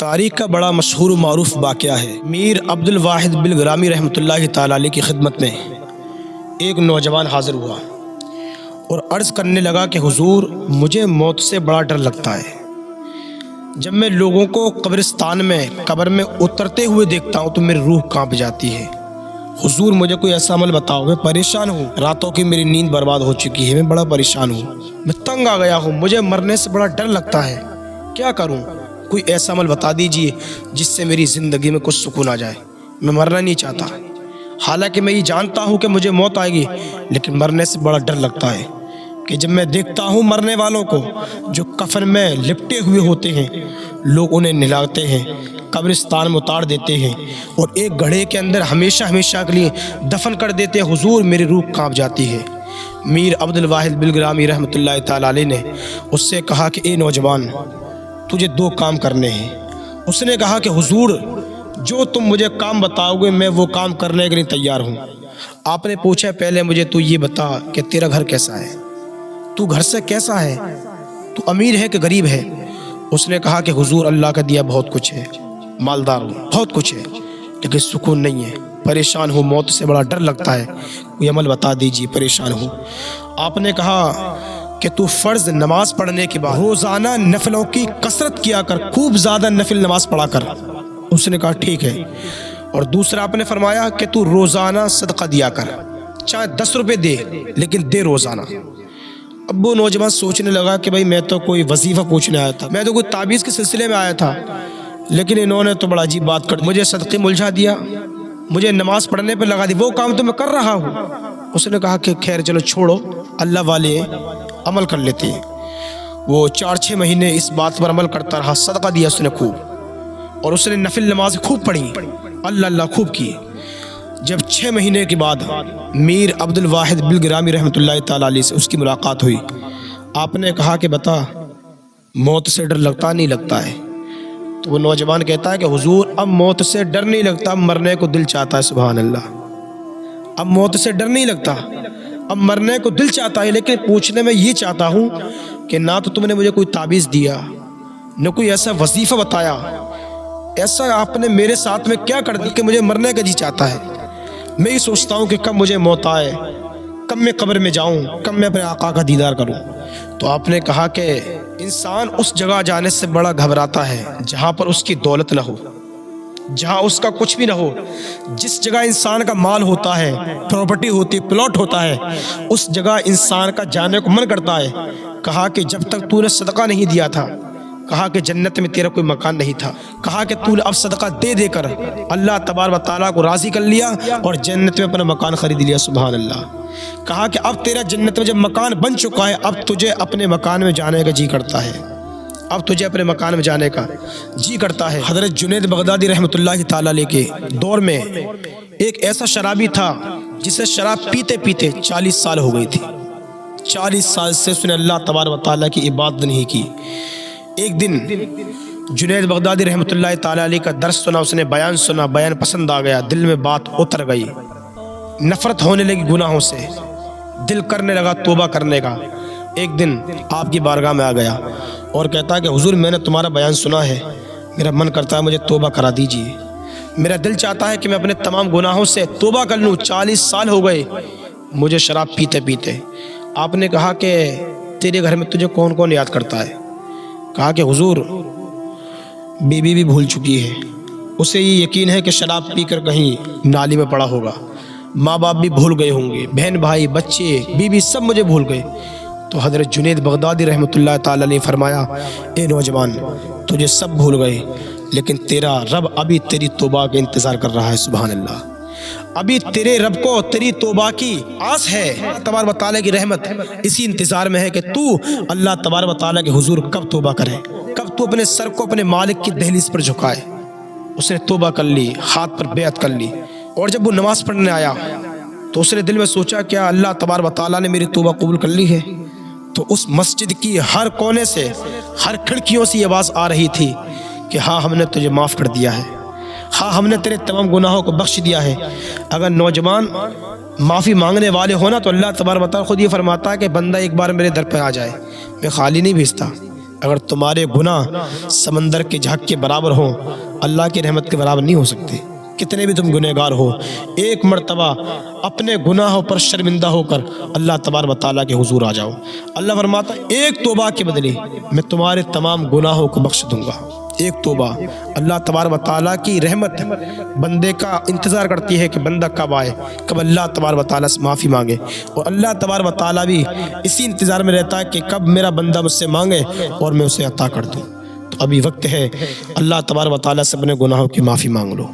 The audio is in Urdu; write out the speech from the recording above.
تاریخ کا بڑا مشہور و معروف واقعہ ہے۔ میر عبد الواحد بلگرامی رحمۃ اللہ تعالی علیہ کی خدمت میں ایک نوجوان حاضر ہوا اور عرض کرنے لگا کہ حضور، مجھے موت سے بڑا ڈر لگتا ہے۔ جب میں لوگوں کو قبرستان میں قبر میں اترتے ہوئے دیکھتا ہوں تو میری روح کانپ جاتی ہے۔ حضور، مجھے کوئی ایسا عمل بتاؤ، میں پریشان ہوں، راتوں کی میری نیند برباد ہو چکی ہے، میں بڑا پریشان ہوں، میں تنگ آ گیا ہوں، مجھے مرنے سے بڑا ڈر لگتا ہے، کیا کروں؟ کوئی ایسا عمل بتا دیجئے جس سے میری زندگی میں کچھ سکون آ جائے، میں مرنا نہیں چاہتا، حالانکہ میں یہ جانتا ہوں کہ مجھے موت آئے گی، لیکن مرنے سے بڑا ڈر لگتا ہے کہ جب میں دیکھتا ہوں مرنے والوں کو جو کفن میں لپٹے ہوئے ہوتے ہیں، لوگ انہیں نہلاتے ہیں، قبرستان میں اتار دیتے ہیں اور ایک گڑھے کے اندر ہمیشہ کے لیے دفن کر دیتے ہیں۔ حضور، میری روح کانپ جاتی ہے۔ میر عبد الواحد بلگرامی رحمۃ اللہ تعالی علیہ نے اس سے کہا کہ اے نوجوان، تجھے دو کام کرنے ہیں۔ اس نے کہا کہ حضور، جو تم مجھے کام بتاؤ گے میں وہ کام کرنے کے لیے تیار ہوں۔ آپ نے پوچھا، پہلے مجھے تو یہ بتا کہ تیرا گھر کیسا ہے، تو گھر سے کیسا ہے، تو امیر ہے کہ غریب ہے؟ اس نے کہا کہ حضور، اللہ کا دیا بہت کچھ ہے، مالدار ہوں، بہت کچھ ہے، لیکن سکون نہیں ہے، پریشان ہوں، موت سے بڑا ڈر لگتا ہے، کوئی عمل بتا دیجیے، پریشان ہوں۔ آپ نے کہا کہ تو فرض نماز پڑھنے کے بعد روزانہ نفلوں کی کثرت کیا کر، خوب زیادہ نفل نماز پڑھا کر۔ اس نے کہا ٹھیک ہے۔ اور دوسرا آپ نے فرمایا کہ تو روزانہ صدقہ دیا کر، چاہے 10 روپے دے لیکن دے روزانہ۔ اب وہ نوجوان سوچنے لگا کہ بھائی، میں تو کوئی وظیفہ پوچھنے آیا تھا، میں تو کوئی تعویذ کے سلسلے میں آیا تھا، لیکن انہوں نے تو بڑا عجیب بات کر، مجھے صدقے میں الجھا دیا، مجھے نماز پڑھنے پہ لگا دی، وہ کام تو میں کر رہا ہوں۔ اس نے کہا کہ خیر چلو چھوڑو، اللہ والے عمل کر لیتے ہیں۔ وہ 4-6 مہینے اس بات پر عمل کرتا رہا، صدقہ دیا اس نے خوب، اور اس نے نفل نماز خوب پڑھی، اللہ خوب کی۔ جب 6 مہینے کے بعد میر عبد الواحد بلگرامی رحمۃ اللہ تعالی علیہ سے اس کی ملاقات ہوئی، آپ نے کہا کہ بتا، موت سے ڈر لگتا نہیں لگتا ہے؟ تو وہ نوجوان کہتا ہے کہ حضور، اب موت سے ڈر نہیں لگتا، اب مرنے کو دل چاہتا ہے۔ سبحان اللہ، اب موت سے ڈر نہیں لگتا، اب مرنے کو دل چاہتا ہے، لیکن پوچھنے میں یہ چاہتا ہوں کہ نہ تو تم نے مجھے کوئی تعویذ دیا، نہ کوئی ایسا وظیفہ بتایا، ایسا آپ نے میرے ساتھ میں کیا کر دیا کہ مجھے مرنے کا جی چاہتا ہے؟ میں یہ سوچتا ہوں کہ کب مجھے موت آئے، کب میں قبر میں جاؤں، کب میں اپنے آقا کا دیدار کروں۔ تو آپ نے کہا کہ انسان اس جگہ جانے سے بڑا گھبراتا ہے جہاں پر اس کی دولت نہ ہو، جہاں اس کا کچھ بھی نہ ہو۔ جس جگہ انسان کا مال ہوتا ہے، پراپرٹی ہوتی، پلاٹ ہوتا ہے، اس جگہ انسان کا جانے کو من کرتا ہے۔ کہا کہ جب تک تو نے صدقہ نہیں دیا تھا، کہا کہ جنت میں تیرا کوئی مکان نہیں تھا، کہا کہ تو نے اب صدقہ دے دے کر اللہ تبارک و تعالیٰ کو راضی کر لیا اور جنت میں اپنا مکان خرید لیا۔ سبحان اللہ۔ کہا کہ اب تیرا جنت میں جب مکان بن چکا ہے، اب تجھے اپنے مکان میں جانے کا جی کرتا ہے، اب تجھے اپنے مکان میں جانے کا جی کرتا ہے۔ حضرت جنید بغدادی رحمۃ اللہ تعالی علیہ کے دور میں ایک ایسا شرابی تھا جسے شراب پیتے پیتے 40 سال ہو گئی تھی۔ 40 سال سے اس نے اللہ تبارک و تعالیٰ کی عبادت نہیں کی۔ ایک دن جنید بغدادی رحمۃ اللہ تعالی علیہ کا درس سنا، اس نے بیان سنا، بیان پسند آ گیا، دل میں بات اتر گئی، نفرت ہونے لگی گناہوں سے، دل کرنے لگا توبہ کرنے کا۔ ایک دن آپ کی بارگاہ میں آ گیا اور کہتا ہے کہ حضور، میں نے تمہارا بیان سنا ہے، میرا من کرتا ہے مجھے توبہ کرا دیجیے، میرا دل چاہتا ہے کہ میں اپنے تمام گناہوں سے توبہ کر لوں، 40 سال ہو گئے مجھے شراب پیتے پیتے۔ آپ نے کہا کہ تیرے گھر میں تجھے کون کون یاد کرتا ہے؟ کہا کہ حضور، بیوی بھی بھول چکی ہے، اسے یہ یقین ہے کہ شراب پی کر کہیں نالی میں پڑا ہوگا، ماں باپ بھی بھول گئے ہوں گے، بہن بھائی بچے بیوی سب مجھے بھول گئے۔ تو حضرت جنید بغدادی رحمۃ اللہ تعالی نے فرمایا، اے نوجوان، تجھے سب بھول گئے لیکن تیرا رب ابھی تیری توبہ کا انتظار کر رہا ہے۔ سبحان اللہ، ابھی تیرے رب کو تیری توبہ کی آس ہے، تبارک و تعالیٰ کی رحمت اسی انتظار میں ہے کہ تو اللہ تبارک و تعالیٰ کے حضور کب توبہ کرے، کب تو اپنے سر کو اپنے مالک کی دہلیز پر جھکائے۔ اس نے توبہ کر لی، ہاتھ پر بیعت کر لی، اور جب وہ نماز پڑھنے آیا تو اس نے دل میں سوچا کیا اللہ تبارک و تعالیٰ نے میری توبہ قبول کر لی ہے؟ تو اس مسجد کی ہر کونے سے، ہر کھڑکیوں سے یہ آواز آ رہی تھی کہ ہاں، ہم نے تجھے معاف کر دیا ہے، ہاں، ہم نے تیرے تمام گناہوں کو بخش دیا ہے۔ اگر نوجوان معافی مانگنے والے ہونا تو اللہ تبارک و تعالیٰ خود یہ فرماتا ہے کہ بندہ ایک بار میرے در پہ آ جائے، میں خالی نہیں بھیجتا، اگر تمہارے گناہ سمندر کے جھاگ کے برابر ہوں اللہ کی رحمت کے برابر نہیں ہو سکتے۔ کتنے بھی تم گنہگار ہو، ایک مرتبہ اپنے گناہوں پر شرمندہ ہو کر اللہ تبارک و تعالیٰ کے حضور آ جاؤ۔ اللہ فرماتا ایک توبہ کے بدلے میں تمہارے تمام گناہوں کو بخش دوں گا۔ ایک توبہ، اللہ تبارک و تعالیٰ کی رحمت بندے کا انتظار کرتی ہے کہ بندہ کب آئے، کب اللہ تبارک و تعالیٰ سے معافی مانگے، اور اللہ تبارک و تعالیٰ بھی اسی انتظار میں رہتا ہے کہ کب میرا بندہ مجھ سے مانگے اور میں اسے عطا کر دوں۔ تو ابھی وقت ہے، اللہ تبارک و تعالیٰ سے اپنے گناہوں کی معافی مانگ لو۔